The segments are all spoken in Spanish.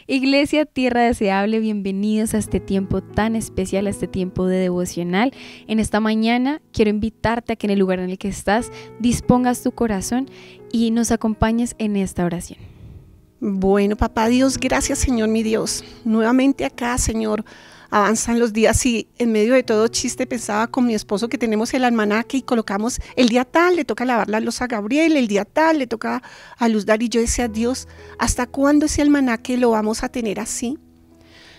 Iglesia Tierra Deseable, bienvenidos a este tiempo tan especial, a este tiempo de devocional. En esta mañana quiero invitarte a que en el lugar en el que estás dispongas tu corazón y nos acompañes en esta oración. Bueno, papá Dios, gracias Señor mi Dios. Nuevamente acá, Señor, avanzan los días y en medio de todo chiste pensaba con mi esposo que tenemos el almanaque y colocamos el día tal, le toca lavar la loza a Gabriel, el día tal, le toca a Luz Dar, y yo decía, Dios, ¿hasta cuándo ese almanaque lo vamos a tener así?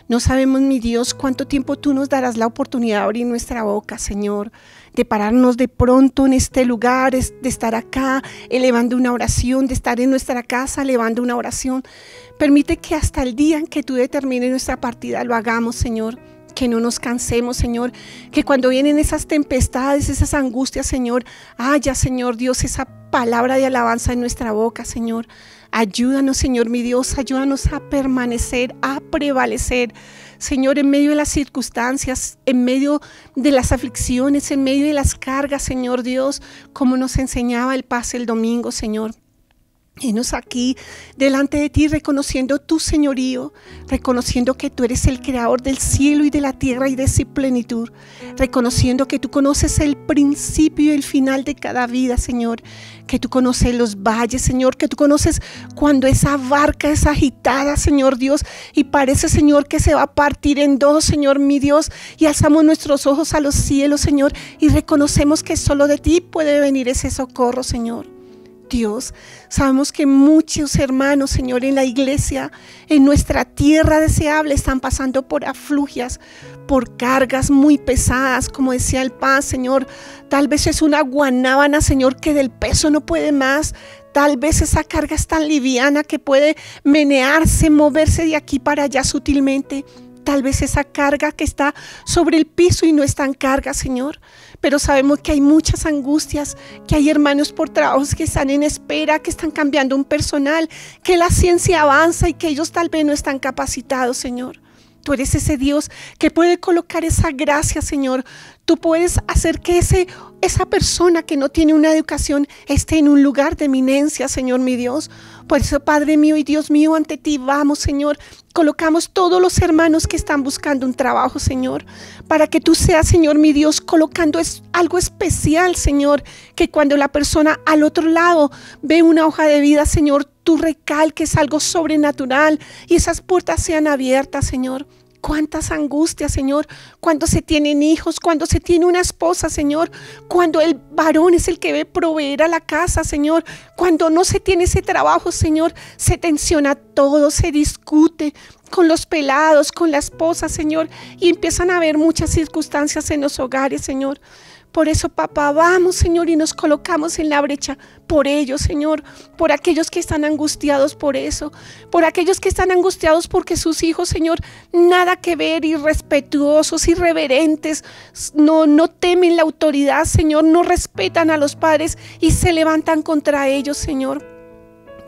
No sabemos, mi Dios, cuánto tiempo tú nos darás la oportunidad de abrir nuestra boca, Señor, de pararnos de pronto en este lugar, de estar acá elevando una oración, de estar en nuestra casa elevando una oración. Permite que hasta el día en que tú determines nuestra partida lo hagamos, Señor. Que no nos cansemos, Señor, que cuando vienen esas tempestades, esas angustias, Señor, haya, Señor Dios, esa palabra de alabanza en nuestra boca, Señor. Ayúdanos, Señor mi Dios, ayúdanos a permanecer, a prevalecer, Señor, en medio de las circunstancias, en medio de las aflicciones, en medio de las cargas, Señor Dios, como nos enseñaba el Paz el domingo, Señor. Enos aquí delante de ti reconociendo tu señorío, reconociendo que tú eres el creador del cielo y de la tierra y de su plenitud, reconociendo que tú conoces el principio y el final de cada vida, Señor, que tú conoces los valles, Señor, que tú conoces cuando esa barca es agitada, Señor Dios, y parece, Señor, que se va a partir en dos, Señor mi Dios, y alzamos nuestros ojos a los cielos, Señor, y reconocemos que solo de ti puede venir ese socorro, Señor. Dios, sabemos que muchos hermanos, Señor, en la iglesia, en nuestra tierra deseable, están pasando por aflugias, por cargas muy pesadas, como decía el Paz, Señor. Tal vez es una guanábana, Señor, que del peso no puede más. Tal vez esa carga es tan liviana que puede menearse, moverse de aquí para allá sutilmente. Tal vez esa carga que está sobre el piso y no es tan carga, Señor. Pero sabemos que hay muchas angustias, que hay hermanos por trabajos que están en espera, que están cambiando un personal, que la ciencia avanza y que ellos tal vez no están capacitados, Señor. Tú eres ese Dios que puede colocar esa gracia, Señor. Tú puedes hacer que esa persona que no tiene una educación esté en un lugar de eminencia, Señor mi Dios. Por eso, Padre mío y Dios mío, ante ti vamos, Señor. Colocamos todos los hermanos que están buscando un trabajo, Señor, para que tú seas, Señor mi Dios, colocando algo especial, Señor, que cuando la persona al otro lado ve una hoja de vida, Señor, tú recalques algo sobrenatural y esas puertas sean abiertas, Señor. Cuántas angustias, Señor, cuando se tienen hijos, cuando se tiene una esposa, Señor, cuando el varón es el que ve proveer a la casa, Señor, cuando no se tiene ese trabajo, Señor, se tensiona todo, se discute con los pelados, con la esposa, Señor, y empiezan a haber muchas circunstancias en los hogares, Señor. Por eso, papá, vamos, Señor, y nos colocamos en la brecha por ellos, Señor, por aquellos que están angustiados por eso, por aquellos que están angustiados porque sus hijos, Señor, nada que ver, irrespetuosos, irreverentes, no temen la autoridad, Señor, no respetan a los padres y se levantan contra ellos, Señor.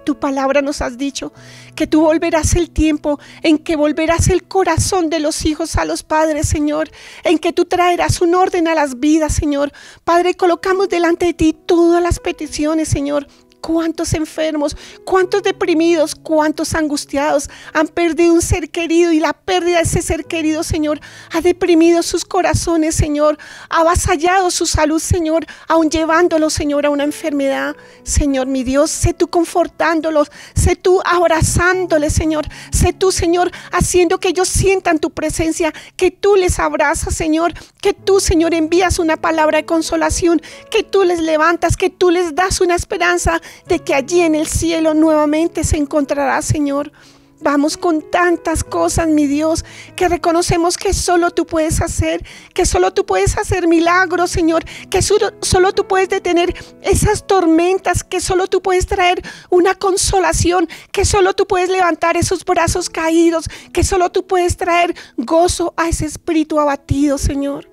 Tu palabra nos has dicho que tú volverás el tiempo en que volverás el corazón de los hijos a los padres, Señor, en que tú traerás un orden a las vidas, Señor. Padre, colocamos delante de ti todas las peticiones, Señor. Cuántos enfermos, cuántos deprimidos, cuántos angustiados han perdido un ser querido y la pérdida de ese ser querido, Señor, ha deprimido sus corazones, Señor, ha avasallado su salud, Señor, aún llevándolos, Señor, a una enfermedad. Señor, mi Dios, sé tú confortándolos, sé tú abrazándoles, Señor, sé tú, Señor, haciendo que ellos sientan tu presencia, que tú les abrazas, Señor, que tú, Señor, envías una palabra de consolación, que tú les levantas, que tú les das una esperanza de que allí en el cielo nuevamente se encontrará, Señor. Vamos con tantas cosas, mi Dios, que reconocemos que solo tú puedes hacer, que solo tú puedes hacer milagros, Señor, que solo tú puedes detener esas tormentas, que solo tú puedes traer una consolación, que solo tú puedes levantar esos brazos caídos, que solo tú puedes traer gozo a ese espíritu abatido, Señor.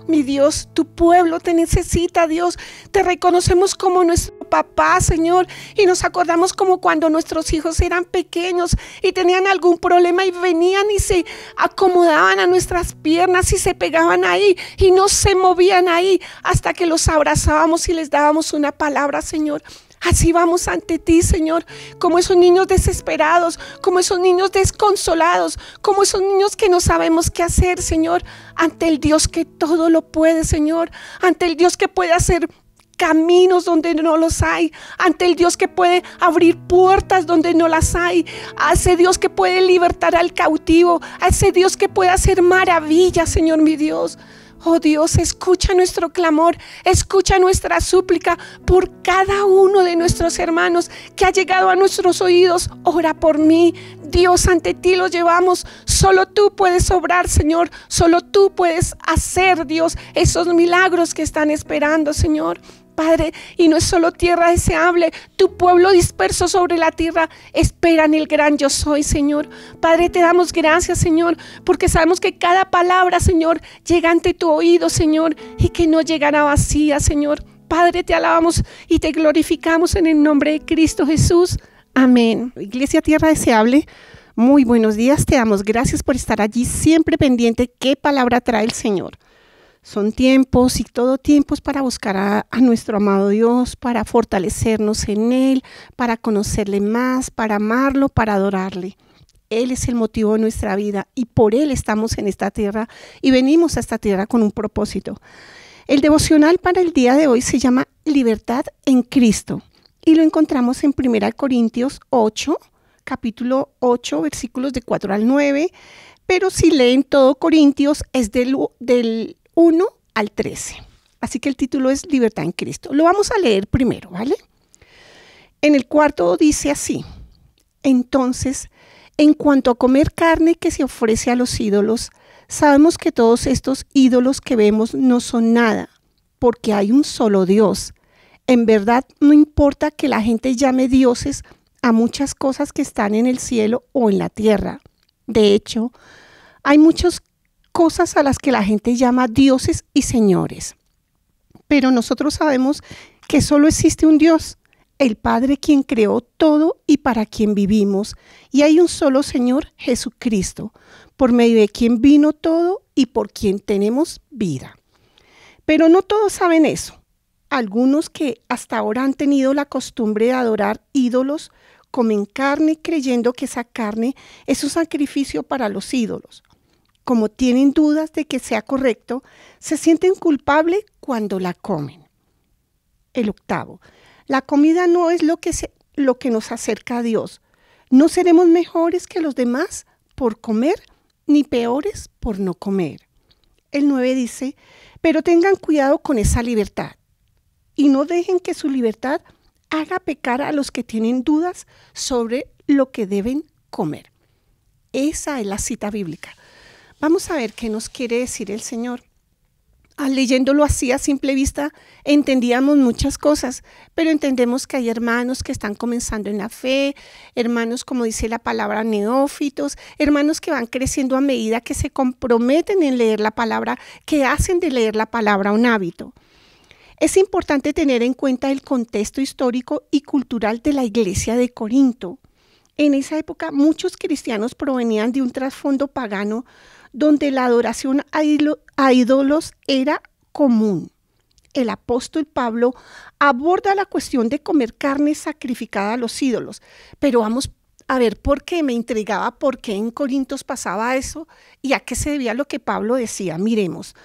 Mi Dios, tu pueblo te necesita, Dios. Te reconocemos como nuestro papá, Señor, y nos acordamos como cuando nuestros hijos eran pequeños y tenían algún problema y venían y se acomodaban a nuestras piernas y se pegaban ahí y no se movían ahí hasta que los abrazábamos y les dábamos una palabra, Señor. Así vamos ante ti, Señor, como esos niños desesperados, como esos niños desconsolados, como esos niños que no sabemos qué hacer, Señor, ante el Dios que todo lo puede, Señor, ante el Dios que puede hacer caminos donde no los hay, ante el Dios que puede abrir puertas donde no las hay, a ese Dios que puede libertar al cautivo, a ese Dios que puede hacer maravillas, Señor mi Dios. Oh Dios, escucha nuestro clamor, escucha nuestra súplica por cada uno de nuestros hermanos que ha llegado a nuestros oídos. Ora por mí, Dios, ante ti lo llevamos. Solo tú puedes obrar, Señor, solo tú puedes hacer, Dios, esos milagros que están esperando, Señor. Padre, y no es solo tierra deseable, tu pueblo disperso sobre la tierra espera en el gran yo soy, Señor. Padre, te damos gracias, Señor, porque sabemos que cada palabra, Señor, llega ante tu oído, Señor, y que no llegará vacía, Señor. Padre, te alabamos y te glorificamos en el nombre de Cristo Jesús. Amén. Iglesia Tierra Deseable, muy buenos días, te damos gracias por estar allí siempre pendiente qué palabra trae el Señor. Son tiempos y todo tiempos para buscar a nuestro amado Dios, para fortalecernos en Él, para conocerle más, para amarlo, para adorarle. Él es el motivo de nuestra vida y por Él estamos en esta tierra y venimos a esta tierra con un propósito. El devocional para el día de hoy se llama Libertad en Cristo y lo encontramos en 1 Corintios 8, capítulo 8, versículos de 4 al 9, pero si leen todo Corintios es del 1 al 13. Así que el título es Libertad en Cristo. Lo vamos a leer primero, ¿vale? En el cuarto dice así: entonces, en cuanto a comer carne que se ofrece a los ídolos, sabemos que todos estos ídolos que vemos no son nada, porque hay un solo Dios. En verdad, no importa que la gente llame dioses a muchas cosas que están en el cielo o en la tierra. De hecho, hay muchas cosas a las que la gente llama dioses y señores. Pero nosotros sabemos que solo existe un Dios, el Padre, quien creó todo y para quien vivimos. Y hay un solo Señor, Jesucristo, por medio de quien vino todo y por quien tenemos vida. Pero no todos saben eso. Algunos que hasta ahora han tenido la costumbre de adorar ídolos, comen carne creyendo que esa carne es un sacrificio para los ídolos. Como tienen dudas de que sea correcto, se sienten culpables cuando la comen. El octavo, la comida no es lo que nos acerca a Dios. No seremos mejores que los demás por comer, ni peores por no comer. El 9 dice, pero tengan cuidado con esa libertad y no dejen que su libertad haga pecar a los que tienen dudas sobre lo que deben comer. Esa es la cita bíblica. Vamos a ver qué nos quiere decir el Señor. Leyéndolo así a simple vista, entendíamos muchas cosas, pero entendemos que hay hermanos que están comenzando en la fe, hermanos, como dice la palabra, neófitos, hermanos que van creciendo a medida que se comprometen en leer la palabra, que hacen de leer la palabra un hábito. Es importante tener en cuenta el contexto histórico y cultural de la iglesia de Corinto. En esa época, muchos cristianos provenían de un trasfondo pagano donde la adoración a ídolos era común. El apóstol Pablo aborda la cuestión de comer carne sacrificada a los ídolos, pero vamos a ver por qué me intrigaba, por qué en Corintios pasaba eso y a qué se debía lo que Pablo decía. Miremos.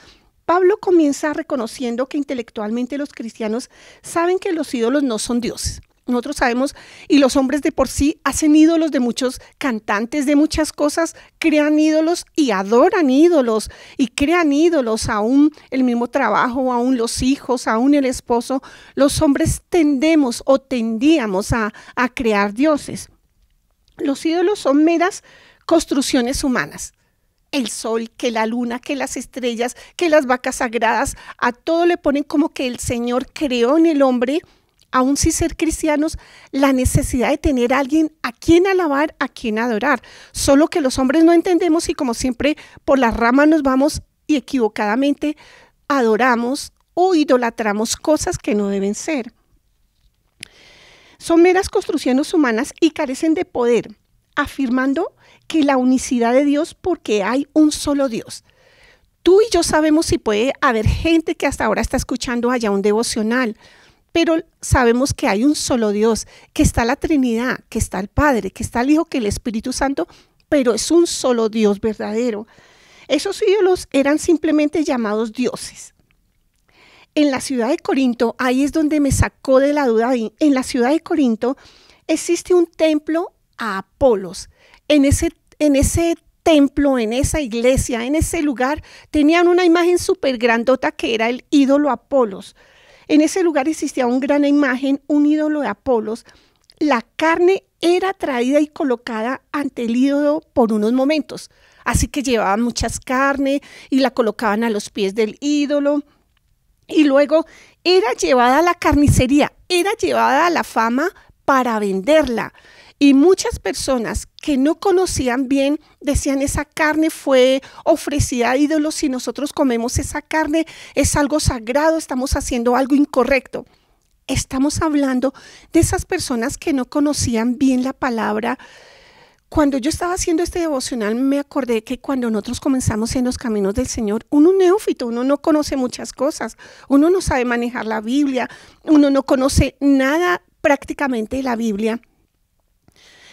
Pablo comienza reconociendo que intelectualmente los cristianos saben que los ídolos no son dioses. Nosotros sabemos, y los hombres de por sí hacen ídolos de muchos cantantes, de muchas cosas, crean ídolos y adoran ídolos, y crean ídolos, aún el mismo trabajo, aún los hijos, aún el esposo. Los hombres tendíamos a crear dioses. Los ídolos son meras construcciones humanas. El sol, que la luna, que las estrellas, que las vacas sagradas, a todo le ponen como que el Señor creó en el hombre, aún sin ser cristianos, la necesidad de tener a alguien a quien alabar, a quien adorar. Solo que los hombres no entendemos y como siempre por las ramas nos vamos y equivocadamente adoramos o idolatramos cosas que no deben ser. Son meras construcciones humanas y carecen de poder, afirmando que la unicidad de Dios porque hay un solo Dios. Tú y yo sabemos si puede haber gente que hasta ahora está escuchando allá un devocional, pero sabemos que hay un solo Dios, que está la Trinidad, que está el Padre, que está el Hijo, que el Espíritu Santo, pero es un solo Dios verdadero. Esos ídolos eran simplemente llamados dioses. En la ciudad de Corinto, ahí es donde me sacó de la duda, en la ciudad de Corinto existe un templo a Apolos. En ese templo, en esa iglesia, en ese lugar, tenían una imagen súper grandota que era el ídolo Apolos. En ese lugar existía una gran imagen, un ídolo de Apolos. La carne era traída y colocada ante el ídolo por unos momentos. Así que llevaban muchas carne y la colocaban a los pies del ídolo. Y luego era llevada a la carnicería, era llevada a la fama para venderla. Y muchas personas que no conocían bien decían, esa carne fue ofrecida a ídolos, si nosotros comemos esa carne es algo sagrado, estamos haciendo algo incorrecto. Estamos hablando de esas personas que no conocían bien la palabra. Cuando yo estaba haciendo este devocional me acordé que cuando nosotros comenzamos en los caminos del Señor, uno es neófito, uno no conoce muchas cosas, uno no sabe manejar la Biblia, uno no conoce nada prácticamente de la Biblia.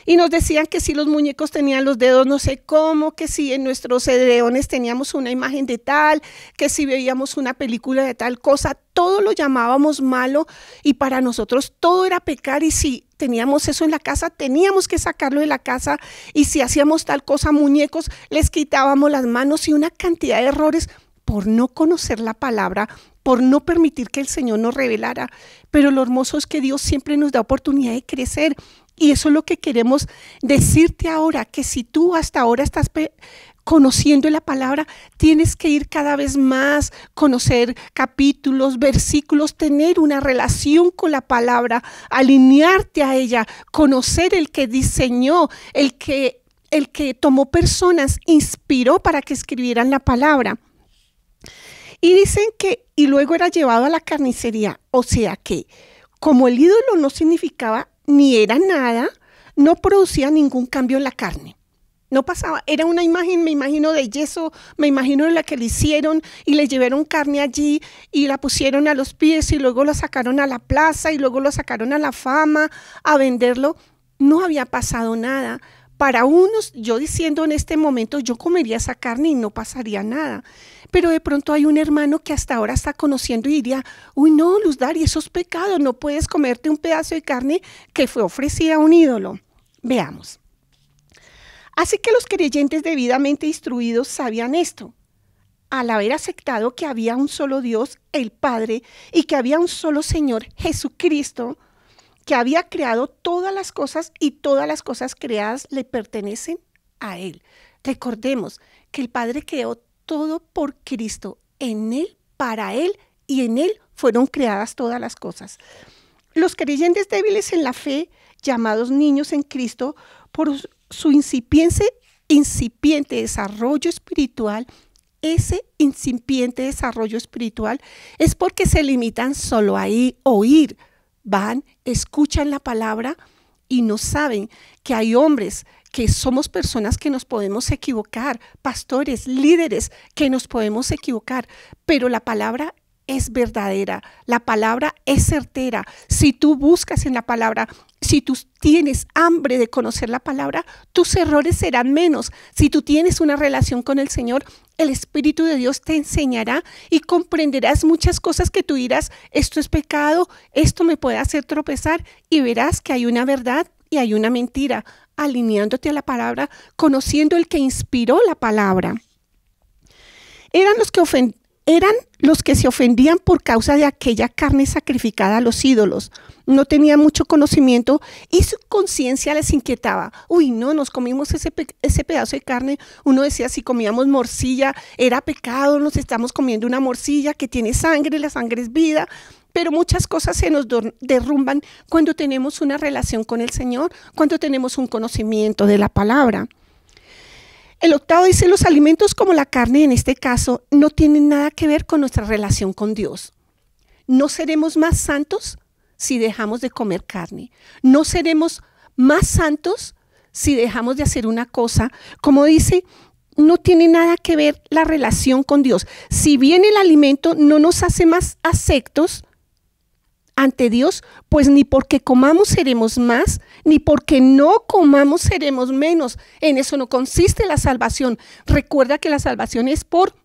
Y nos decían que si los muñecos tenían los dedos no sé cómo, que si en nuestros leones teníamos una imagen de tal, que si veíamos una película de tal cosa, todo lo llamábamos malo y para nosotros todo era pecar, y si teníamos eso en la casa, teníamos que sacarlo de la casa, y si hacíamos tal cosa, muñecos, les quitábamos las manos, y una cantidad de errores por no conocer la palabra, por no permitir que el Señor nos revelara. Pero lo hermoso es que Dios siempre nos da oportunidad de crecer. Y eso es lo que queremos decirte ahora, que si tú hasta ahora estás conociendo la palabra, tienes que ir cada vez más, conocer capítulos, versículos, tener una relación con la palabra, alinearte a ella, conocer el que diseñó, el que tomó personas, inspiró para que escribieran la palabra. Y dicen que, y luego era llevado a la carnicería, o sea que como el ídolo no significaba ni era nada, no producía ningún cambio en la carne. No pasaba, era una imagen, me imagino de yeso, me imagino de la que le hicieron y le llevaron carne allí y la pusieron a los pies y luego la sacaron a la plaza y luego lo sacaron a la fama a venderlo. No había pasado nada. Para unos, yo diciendo en este momento, yo comería esa carne y no pasaría nada. Pero de pronto hay un hermano que hasta ahora está conociendo y diría, uy no, Luz Dari, eso es pecado, no puedes comerte un pedazo de carne que fue ofrecida a un ídolo. Veamos. Así que los creyentes debidamente instruidos sabían esto. Al haber aceptado que había un solo Dios, el Padre, y que había un solo Señor, Jesucristo, que había creado todas las cosas y todas las cosas creadas le pertenecen a Él. Recordemos que el Padre creó todo por Cristo, en Él, para Él y en Él fueron creadas todas las cosas. Los creyentes débiles en la fe, llamados niños en Cristo, por su incipiente desarrollo espiritual, ese incipiente desarrollo espiritual es porque se limitan solo a oír. Van, escuchan la palabra y no saben que hay hombres, que somos personas que nos podemos equivocar, pastores, líderes, que nos podemos equivocar, pero la palabra es verdadera, la palabra es certera. Si tú buscas en la palabra, si tú tienes hambre de conocer la palabra, tus errores serán menos. Si tú tienes una relación con el Señor, el Espíritu de Dios te enseñará y comprenderás muchas cosas que tú dirás, esto es pecado, esto me puede hacer tropezar, y verás que hay una verdad y hay una mentira, alineándote a la palabra, conociendo el que inspiró la palabra. Eran los que se ofendían por causa de aquella carne sacrificada a los ídolos. No tenían mucho conocimiento y su conciencia les inquietaba. Uy, no, nos comimos ese pedazo de carne. Uno decía, si comíamos morcilla, era pecado, nos estamos comiendo una morcilla que tiene sangre, la sangre es vida. Pero muchas cosas se nos derrumban cuando tenemos una relación con el Señor, cuando tenemos un conocimiento de la palabra. El octavo dice, los alimentos como la carne en este caso no tienen nada que ver con nuestra relación con Dios. No seremos más santos si dejamos de comer carne. No seremos más santos si dejamos de hacer una cosa. Como dice, no tiene nada que ver la relación con Dios. Si bien el alimento no nos hace más aceptos ante Dios, pues ni porque comamos seremos más, ni porque no comamos seremos menos. En eso no consiste la salvación. Recuerda que la salvación es por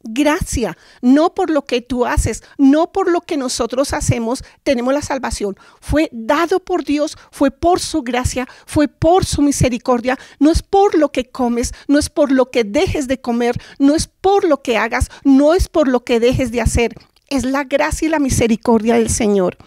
gracia, no por lo que tú haces, no por lo que nosotros hacemos, tenemos la salvación. Fue dado por Dios, fue por su gracia, fue por su misericordia. No es por lo que comes, no es por lo que dejes de comer, no es por lo que hagas, no es por lo que dejes de hacer. Es la gracia y la misericordia del Señor.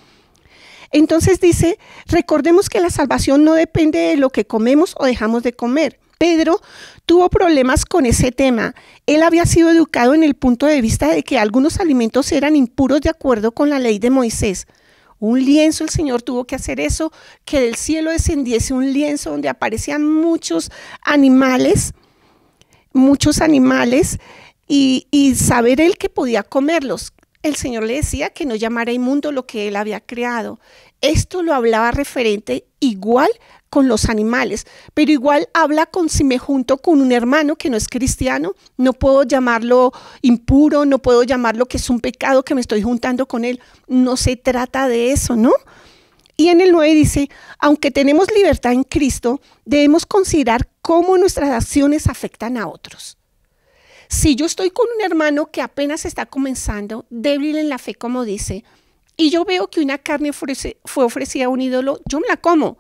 Entonces dice, recordemos que la salvación no depende de lo que comemos o dejamos de comer. Pedro tuvo problemas con ese tema. Él había sido educado en el punto de vista de que algunos alimentos eran impuros de acuerdo con la ley de Moisés. Un lienzo, el Señor tuvo que hacer eso, que del cielo descendiese un lienzo donde aparecían muchos animales y saber él que podía comerlos. El Señor le decía que no llamara inmundo lo que él había creado. Esto lo hablaba referente igual con los animales, pero igual habla con si me junto con un hermano que no es cristiano, no puedo llamarlo impuro, no puedo llamarlo que es un pecado que me estoy juntando con él. No se trata de eso, ¿no? Y en el 9 dice, aunque tenemos libertad en Cristo, debemos considerar cómo nuestras acciones afectan a otros. Si yo estoy con un hermano que apenas está comenzando, débil en la fe, como dice, y yo veo que una carne fue ofrecida a un ídolo, yo me la como.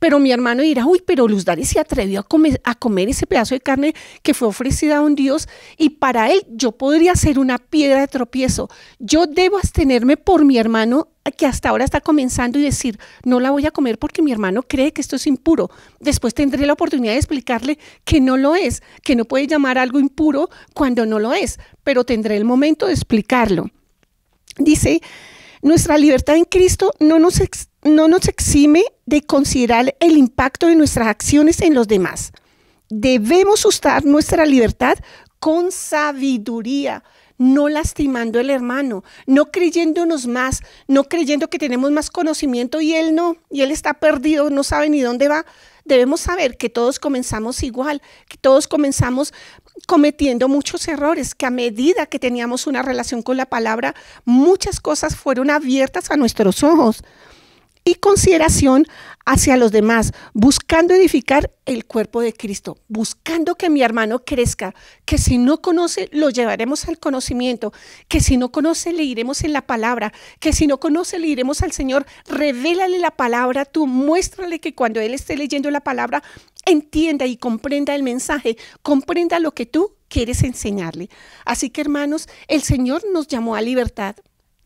Pero mi hermano dirá, uy, pero Luz Dari se atrevió a comer ese pedazo de carne que fue ofrecida a un Dios, y para él yo podría ser una piedra de tropiezo. Yo debo abstenerme por mi hermano que hasta ahora está comenzando y decir, no la voy a comer porque mi hermano cree que esto es impuro. Después tendré la oportunidad de explicarle que no lo es, que no puede llamar algo impuro cuando no lo es, pero tendré el momento de explicarlo. Dice, nuestra libertad en Cristo no nos exime de considerar el impacto de nuestras acciones en los demás. Debemos usar nuestra libertad con sabiduría, no lastimando al hermano, no creyéndonos más, no creyendo que tenemos más conocimiento y él no, y él está perdido, no sabe ni dónde va. Debemos saber que todos comenzamos igual, que todos comenzamos cometiendo muchos errores, que a medida que teníamos una relación con la palabra, muchas cosas fueron abiertas a nuestros ojos. Y consideración hacia los demás, buscando edificar el cuerpo de Cristo, buscando que mi hermano crezca, que si no conoce, lo llevaremos al conocimiento, que si no conoce, le iremos en la palabra, que si no conoce, le iremos al Señor, revélale la palabra, tú muéstrale que cuando él esté leyendo la palabra, entienda y comprenda el mensaje, comprenda lo que tú quieres enseñarle. Así que hermanos, el Señor nos llamó a libertad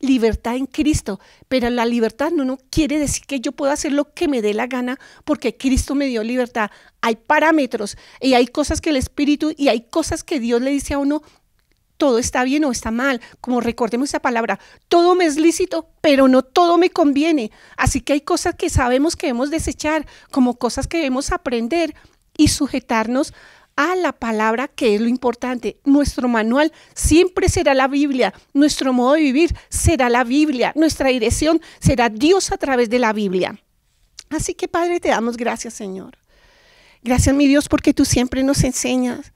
en Cristo, pero la libertad no quiere decir que yo pueda hacer lo que me dé la gana porque Cristo me dio libertad. Hay parámetros y hay cosas que el Espíritu y hay cosas que Dios le dice a uno, todo está bien o está mal. Como recordemos esa palabra, todo me es lícito, pero no todo me conviene. Así que hay cosas que sabemos que debemos desechar, como cosas que debemos aprender y sujetarnos a la palabra, que es lo importante. Nuestro manual siempre será la Biblia, nuestro modo de vivir será la Biblia, nuestra dirección será Dios a través de la Biblia. Así que Padre, te damos gracias, Señor. Gracias, mi Dios, porque tú siempre nos enseñas.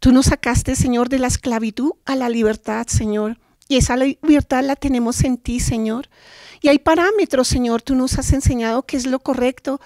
Tú nos sacaste, Señor, de la esclavitud a la libertad, Señor. Y esa libertad la tenemos en ti, Señor. Y hay parámetros, Señor, tú nos has enseñado qué es lo correcto,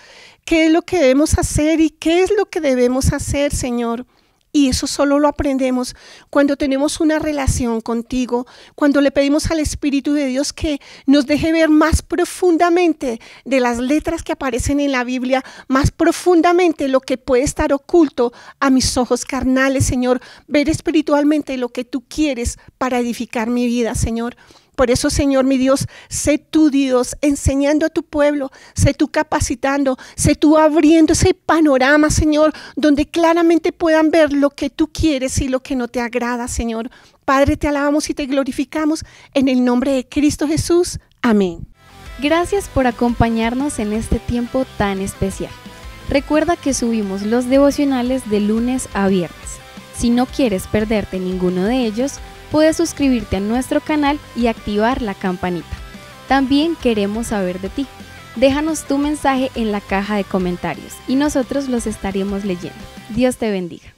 qué es lo que debemos hacer y qué es lo que debemos hacer, Señor. Y eso solo lo aprendemos cuando tenemos una relación contigo, cuando le pedimos al Espíritu de Dios que nos deje ver más profundamente de las letras que aparecen en la Biblia, más profundamente lo que puede estar oculto a mis ojos carnales, Señor. Ver espiritualmente lo que tú quieres para edificar mi vida, Señor. Por eso, Señor, mi Dios, sé tú, Dios, enseñando a tu pueblo, sé tú capacitando, sé tú abriendo ese panorama, Señor, donde claramente puedan ver lo que tú quieres y lo que no te agrada, Señor. Padre, te alabamos y te glorificamos en el nombre de Cristo Jesús. Amén. Gracias por acompañarnos en este tiempo tan especial. Recuerda que subimos los devocionales de lunes a viernes. Si no quieres perderte ninguno de ellos, puedes suscribirte a nuestro canal y activar la campanita. También queremos saber de ti. Déjanos tu mensaje en la caja de comentarios y nosotros los estaremos leyendo. Dios te bendiga.